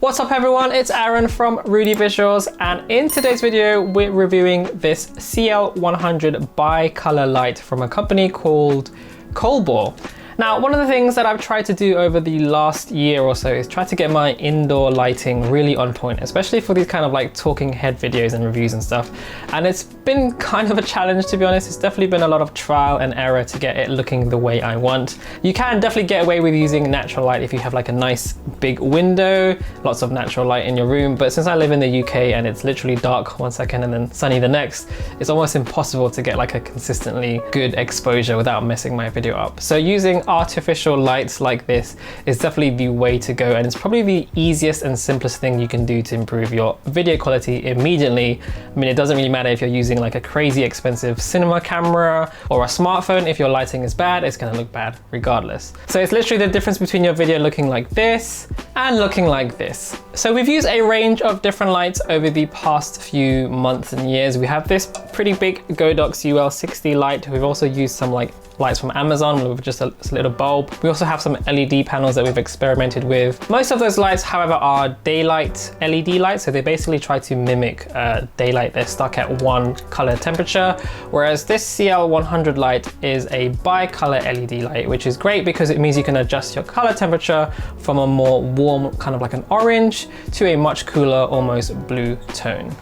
What's up everyone, it's Aaron from Rudy Visuals, and in today's video we're reviewing this CL100 bicolor light from a company called Colbor. Now, one of the things that I've tried to do over the last year or so is try to get my indoor lighting really on point, especially for these kind of like talking head videos and reviews and stuff. And it's been kind of a challenge, to be honest. It's definitely been a lot of trial and error to get it looking the way I want. You can definitely get away with using natural light if you have like a nice big window, lots of natural light in your room. But since I live in the UK and it's literally dark one second and then sunny the next, it's almost impossible to get like a consistently good exposure without messing my video up. So using artificial lights like this is definitely the way to go, and it's probably the easiest and simplest thing you can do to improve your video quality immediately. I mean, it doesn't really matter if you're using like a crazy expensive cinema camera or a smartphone. If your lighting is bad, it's gonna look bad regardless. So it's literally the difference between your video looking like this and looking like this. So we've used a range of different lights over the past few months and years. We have this pretty big Godox UL60 light. We've also used some like lights from Amazon with just a little bulb. We also have some LED panels that we've experimented with. Most of those lights, however, are daylight LED lights. So they basically try to mimic daylight. They're stuck at one color temperature, whereas this CL100 light is a bicolor LED light, which is great because it means you can adjust your color temperature from a more warm, kind of like an orange, to a much cooler, almost blue tone.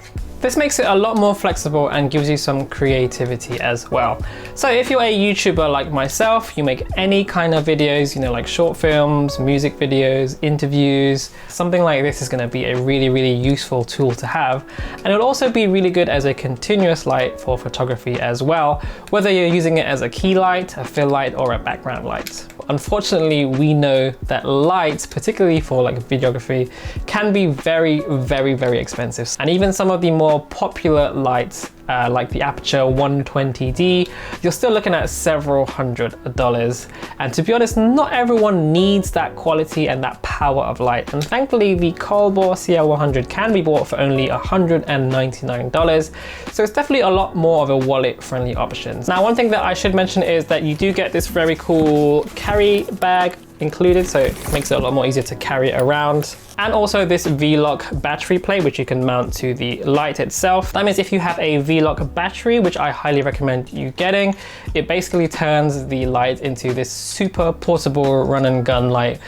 This makes it a lot more flexible and gives you some creativity as well. So if you're a YouTuber like myself, you make any kind of videos, you know, like short films, music videos, interviews, something like this is going to be a really, really useful tool to have. And it'll also be really good as a continuous light for photography as well, whether you're using it as a key light, a fill light, or a background light. Unfortunately, we know that lights, particularly for like videography, can be very, very, very expensive. And even some of the more popular lights like the Aperture 120D, you're still looking at several $100s. And to be honest, not everyone needs that quality and that power of light. And thankfully, the Colbor CL100 can be bought for only $199. So it's definitely a lot more of a wallet-friendly option. Now, one thing that I should mention is that you do get this very cool carry bag included, so it makes it a lot more easier to carry it around. And also this V-Lock battery plate, which you can mount to the light itself. That means if you have a V-Lock battery, which I highly recommend you getting, it basically turns the light into this super portable run and gun light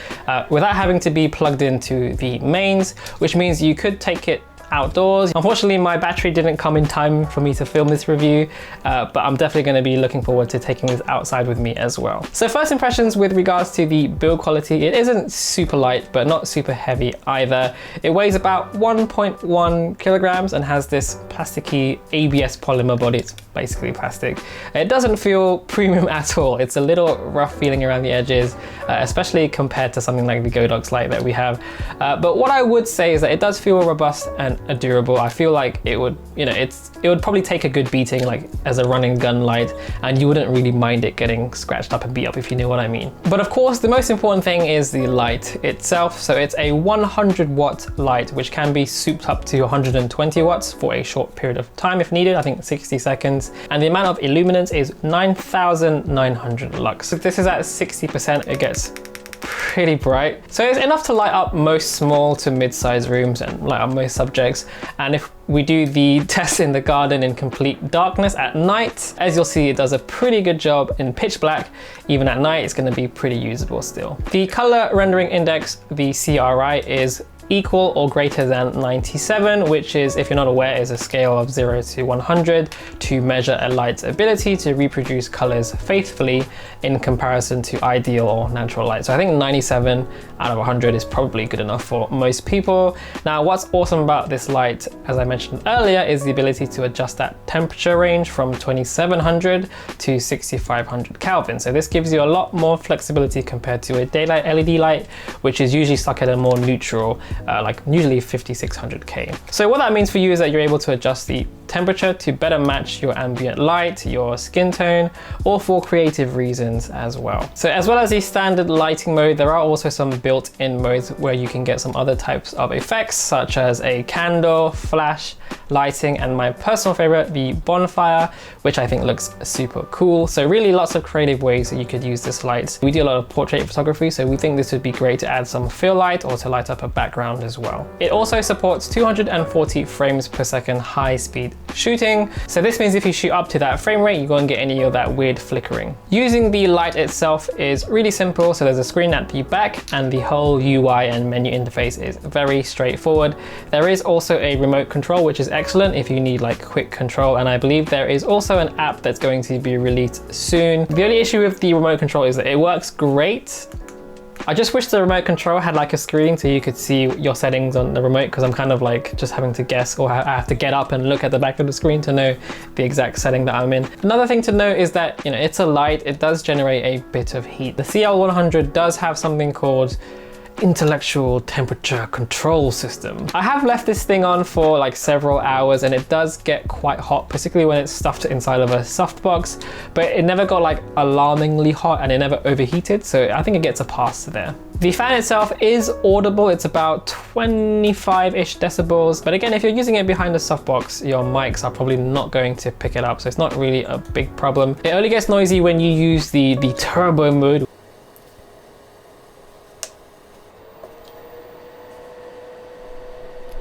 without having to be plugged into the mains, which means you could take it outdoors. Unfortunately, my battery didn't come in time for me to film this review, but I'm definitely going to be looking forward to taking this outside with me as well. So first impressions with regards to the build quality, it isn't super light, but not super heavy either. It weighs about 1.1 kilograms and has this plasticky ABS polymer body. It's basically plastic. It doesn't feel premium at all. It's a little rough feeling around the edges, especially compared to something like the Godox light that we have. But what I would say is that it does feel robust and durable. I feel like it would, you know, it would probably take a good beating like as a running gun light, and you wouldn't really mind it getting scratched up and beat up, if you know what I mean. But of course, the most important thing is the light itself. So it's a 100-watt light, which can be souped up to 120 watts for a short period of time if needed, I think 60 seconds. And the amount of illuminance is 9,900 lux. So this is at 60%, it gets pretty bright. So it's enough to light up most small to mid-sized rooms and light up most subjects. And if we do the test in the garden in complete darkness at night, as you'll see, it does a pretty good job in pitch black. Even at night, it's going to be pretty usable still. The color rendering index, the CRI, is equal or greater than 97, which is, if you're not aware, is a scale of 0 to 100 to measure a light's ability to reproduce colors faithfully in comparison to ideal or natural light. So I think 97 out of 100 is probably good enough for most people. Now, what's awesome about this light, as I mentioned earlier, is the ability to adjust that temperature range from 2700 to 6500 Kelvin. So this gives you a lot more flexibility compared to a daylight LED light, which is usually stuck at a more neutral like usually 5600K. So what that means for you is that you're able to adjust the temperature to better match your ambient light, your skin tone, or for creative reasons as well. So as well as the standard lighting mode, there are also some built-in modes where you can get some other types of effects, such as a candle, flash, lighting, and my personal favorite, the bonfire, which I think looks super cool. So really lots of creative ways that you could use this light. We do a lot of portrait photography, so we think this would be great to add some fill light or to light up a background background as well. It also supports 240 frames per second high-speed shooting. So this means if you shoot up to that frame rate, you won't get any of that weird flickering. Using the light itself is really simple. So there's a screen at the back and the whole UI and menu interface is very straightforward. There is also a remote control, which is excellent if you need like quick control. And I believe there is also an app that's going to be released soon. The only issue with the remote control is that it works great. I just wish the remote control had like a screen so you could see your settings on the remote, because I'm kind of like just having to guess, or I have to get up and look at the back of the screen to know the exact setting that I'm in. Another thing to note is that, you know, it's a light, it does generate a bit of heat. The CL100 does have something called intellectual temperature control system. I have left this thing on for like several hours and it does get quite hot, particularly when it's stuffed inside of a softbox, but it never got like alarmingly hot and it never overheated, so I think it gets a pass there. The fan itself is audible. It's about 25-ish decibels, but again, if you're using it behind a softbox, your mics are probably not going to pick it up, so it's not really a big problem. It only gets noisy when you use the turbo mode.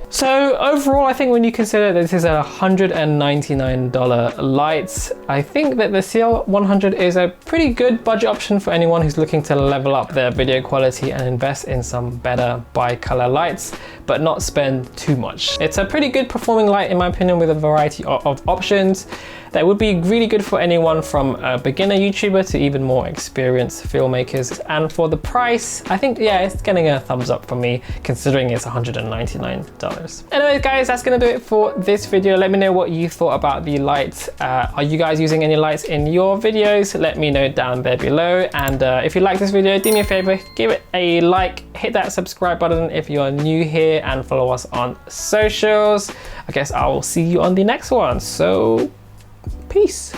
So overall, I think when you consider that this is a $199 light, I think that the CL100 is a pretty good budget option for anyone who's looking to level up their video quality and invest in some better bicolor lights, but not spend too much. It's a pretty good performing light in my opinion, with a variety of options that would be really good for anyone from a beginner YouTuber to even more experienced filmmakers. And for the price, I think, yeah, it's getting a thumbs up from me considering it's $199. Anyways guys, that's gonna do it for this video. Let me know what you thought about the lights. Are you guys using any lights in your videos? Let me know down there below. And if you like this video, do me a favor, give it a like, hit that subscribe button if you're new here, and follow us on socials. I guess I will see you on the next one. So peace.